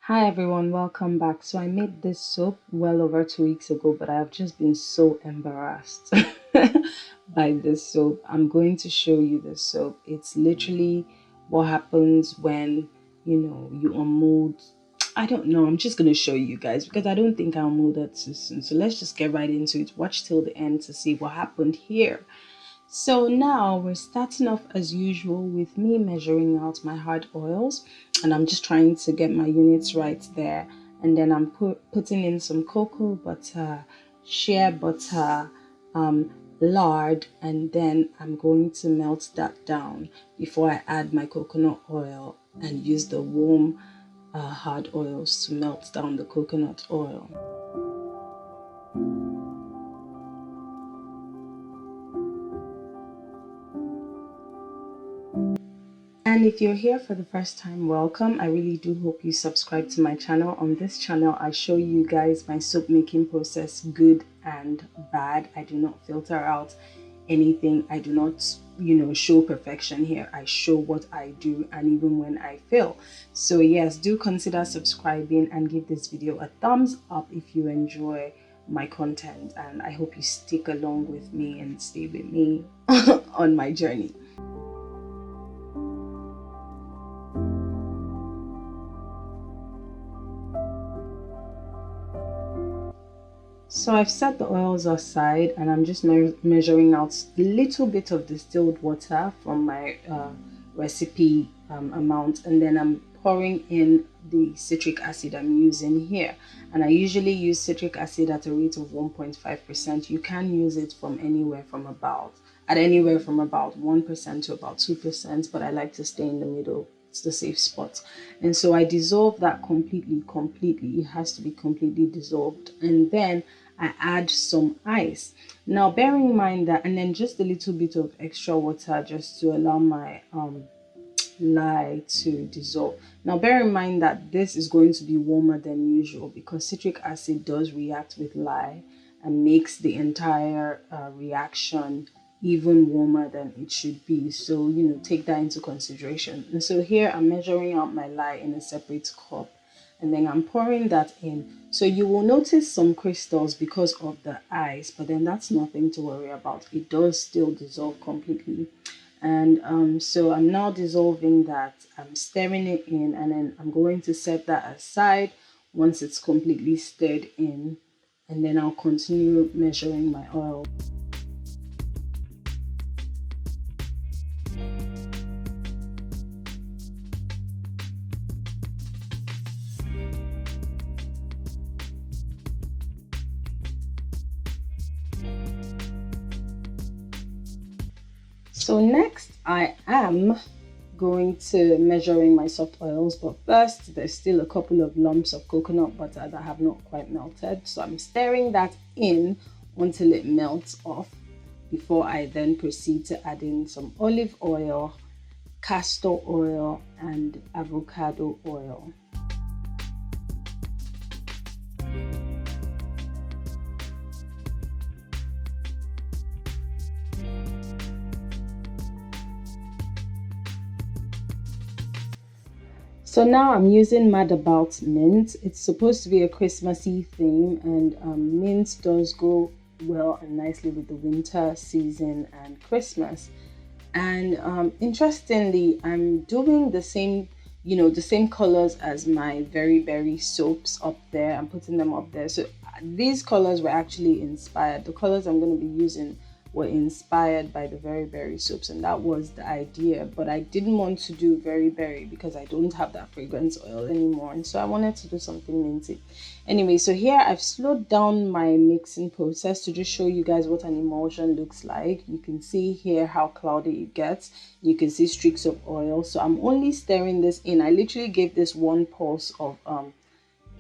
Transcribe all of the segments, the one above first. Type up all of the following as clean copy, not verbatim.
Hi everyone, welcome back. So I made this soap well over 2 weeks ago, but I've just been so embarrassed by this soap. I'm going to show you the soap. It's literally what happens when you unmold. I don't know. I'm just gonna show you guys because I don't think I'll mold that too soon. So let's just get right into it. Watch till the end to see what happened here. So now we're starting off as usual with me measuring out my hard oils, and I'm just trying to get my units right there. And then I'm putting in some cocoa butter, shea butter, lard, and then I'm going to melt that down before I add my coconut oil and use the warm hard oils to melt down the coconut oil. And if you're here for the first time, welcome. I really do hope you subscribe to my channel. On this channel, I show you guys my soap making process, good and bad. I do not filter out anything. I do not, show perfection here. I show what I do and even when I fail. So yes, do consider subscribing and give this video a thumbs up if you enjoy my content. And I hope you stick along with me and stay with me on my journey. So I've set the oils aside and I'm just measuring out a little bit of distilled water from my recipe amount, and then I'm pouring in the citric acid I'm using here. And I usually use citric acid at a rate of 1.5%. You can use it from anywhere from about 1% to about 2%, but I like to stay in the middle. It's the safe spot. And so I dissolve that completely. It has to be completely dissolved. And then I add some ice. Now bearing in mind that, and then just a little bit of extra water just to allow my lye to dissolve. Now bear in mind that this is going to be warmer than usual because citric acid does react with lye and makes the entire reaction even warmer than it should be. So take that into consideration. And so here I'm measuring out my lye in a separate cup, and then I'm pouring that in. So you will notice some crystals because of the ice, but then that's nothing to worry about. It does still dissolve completely. And so I'm now dissolving that. I'm stirring it in, and then I'm going to set that aside once it's completely stirred in, and then I'll continue measuring my oil. So next I am going to measuring my soft oils, but first there's still a couple of lumps of coconut butter that have not quite melted, so I'm stirring that in until it melts off before I then proceed to add in some olive oil, castor oil, and avocado oil. So now I'm using Mad About mint. It's supposed to be a Christmassy theme, and mint does go well and nicely with the winter season and Christmas. And interestingly, I'm doing the same, the same colors as my Very Berry soaps up there. I'm putting them up there. So these colors were actually inspired. The colors I'm going to be using were inspired by the Very Berry soaps, and that was the idea. But I didn't want to do Very Berry because I don't have that fragrance oil anymore, and so I wanted to do something minty. Anyway, so here I've slowed down my mixing process to just show you guys what an emulsion looks like. You can see here how cloudy it gets. You can see streaks of oil. So I'm only stirring this in. I literally gave this one pulse of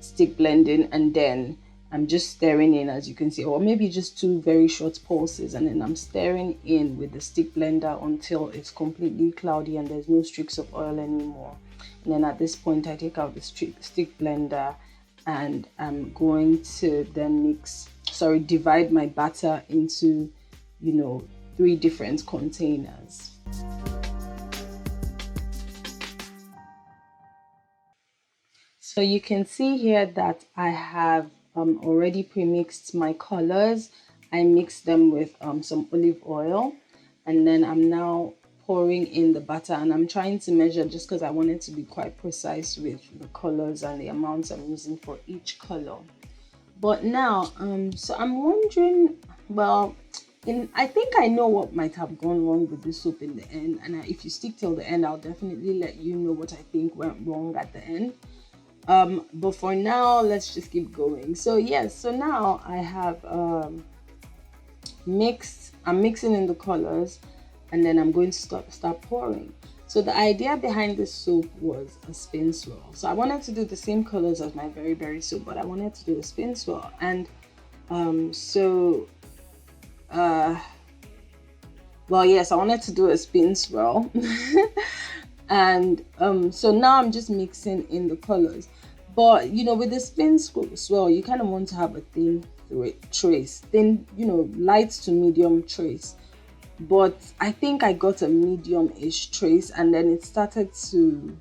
stick blending, and then I'm just stirring in, as you can see, or maybe just two very short pulses, and then I'm stirring in with the stick blender until it's completely cloudy and there's no streaks of oil anymore. And then at this point I take out the stick blender, and I'm going to then divide my batter into 3 different containers. So you can see here that I have already pre-mixed my colors. I mixed them with some olive oil, and then I'm now pouring in the butter, and I'm trying to measure just because I wanted to be quite precise with the colors and the amounts I'm using for each color. But now, so I'm wondering, well, I think I know what might have gone wrong with this soap in the end, and if you stick till the end, I'll definitely let you know what I think went wrong at the end. But for now, let's just keep going. So yes, so now I have I'm mixing in the colors, and then I'm going to start pouring. So the idea behind this soap was a spin swirl. So I wanted to do the same colors as my very berry soap, but I wanted to do a spin swirl. And so well, yes, I wanted to do a spin swirl. And so now I'm just mixing in the colors. But you know, with the spin swirl, you kind of want to have a thin trace, thin, you know, light to medium trace. But I think I got a medium-ish trace, and then it started to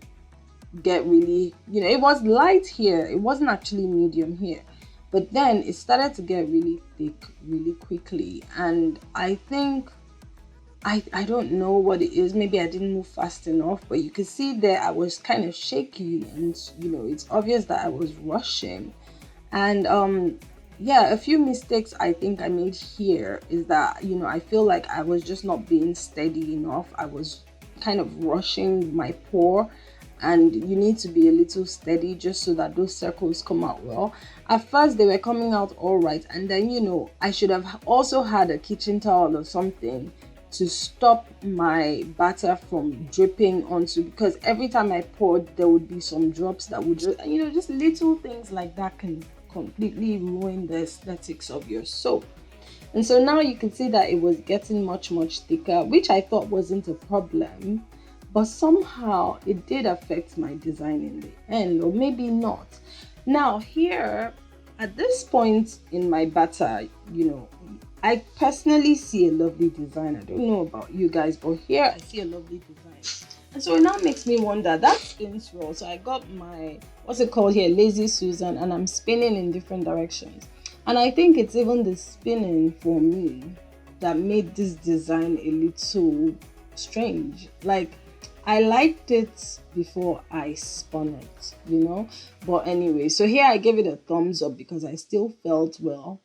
get really, you know, it was light here, it wasn't actually medium here, but then it started to get really thick really quickly. And I think I don't know what it is. Maybe I didn't move fast enough, but you can see there I was kind of shaky, and you know, it's obvious that I was rushing. And yeah, a few mistakes I think I made here is that, you know, I feel like I was just not being steady enough. I was kind of rushing my pour, and you need to be a little steady just so that those circles come out well. At first they were coming out all right, and then, you know, I should have also had a kitchen towel or something to stop my batter from dripping onto, because every time I poured there would be some drops that would just, you know, just little things like that can completely ruin the aesthetics of your soap. And so now you can see that it was getting much thicker, which I thought wasn't a problem, but somehow it did affect my design in the end, or maybe not. Now here at this point in my batter, you know, I personally see a lovely design. I don't know about you guys, but here I see a lovely design. And so it now makes me wonder, that spin swirl. So I got my, what's it called here, Lazy Susan, and I'm spinning in different directions. And I think it's even the spinning for me that made this design a little strange. Like, I liked it before I spun it, you know. But anyway, so here I gave it a thumbs up because I still felt, well,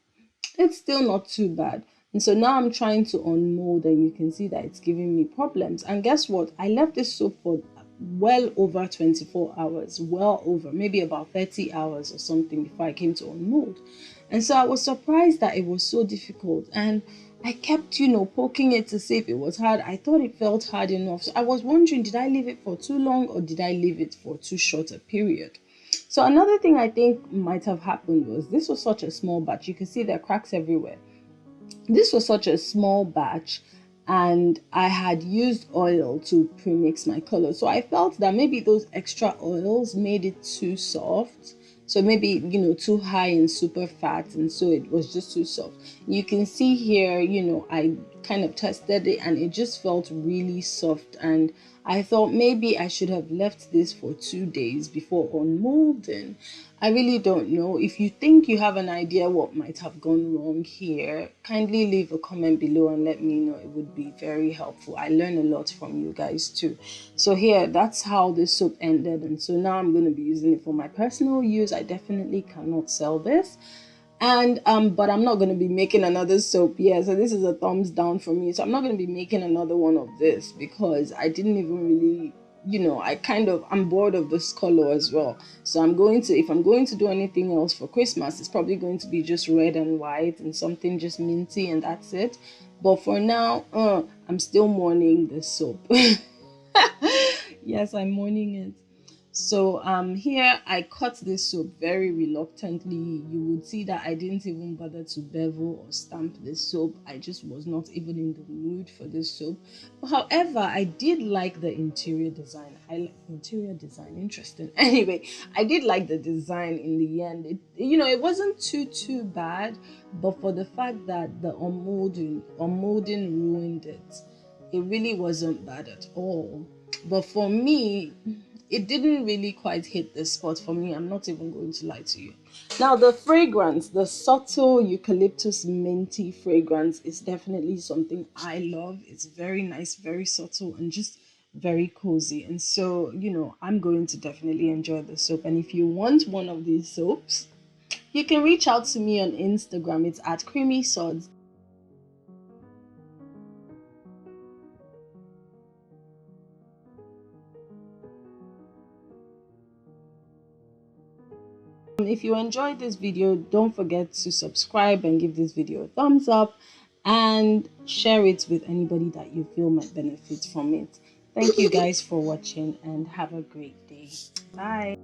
it's still not too bad. And so now I'm trying to unmold, and you can see that it's giving me problems. And guess what? I left this soap for well over 24 hours, well over, maybe about 30 hours or something before I came to unmold. And so I was surprised that it was so difficult. And I kept, you know, poking it to see if it was hard. I thought it felt hard enough. So I was wondering, did I leave it for too long, or did I leave it for too short a period? So another thing I think might have happened was, this was such a small batch. You can see there are cracks everywhere. This was such a small batch, and I had used oil to pre-mix my color. So I felt that maybe those extra oils made it too soft. So maybe, you know, too high in super fat, and so it was just too soft. You can see here, you know, I kind of tested it and it just felt really soft, and I thought maybe I should have left this for 2 days before unmolding. I really don't know. If you think you have an idea what might have gone wrong here, kindly leave a comment below and let me know. It would be very helpful. I learn a lot from you guys too. So here, that's how this soap ended, and so now I'm going to be using it for my personal use. I definitely cannot sell this. And but I'm not going to be making another soap. Yeah, so this is a thumbs down for me. So I'm not going to be making another one of this because I didn't even really, you know, I'm bored of this color as well. So if I'm going to do anything else for Christmas, it's probably going to be just red and white and something just minty, and that's it. But for now, I'm still mourning this soap. Yes, I'm mourning it. So here I cut this soap very reluctantly. You would see that I didn't even bother to bevel or stamp this soap. I just was not even in the mood for this soap. However, I did like the interior design. Interior design, interesting. Anyway, I did like the design in the end. It wasn't too bad, but for the fact that the unmolding ruined it, it really wasn't bad at all. But for me, it didn't really quite hit the spot for me. I'm not even going to lie to you. Now, the fragrance, the subtle eucalyptus minty fragrance, is definitely something I love. It's very nice, very subtle, and just very cozy. And so, I'm going to definitely enjoy the soap. And if you want one of these soaps, you can reach out to me on Instagram. It's at Creamy Suds. If you enjoyed this video, don't forget to subscribe and give this video a thumbs up and share it with anybody that you feel might benefit from it. Thank you guys for watching and have a great day. Bye.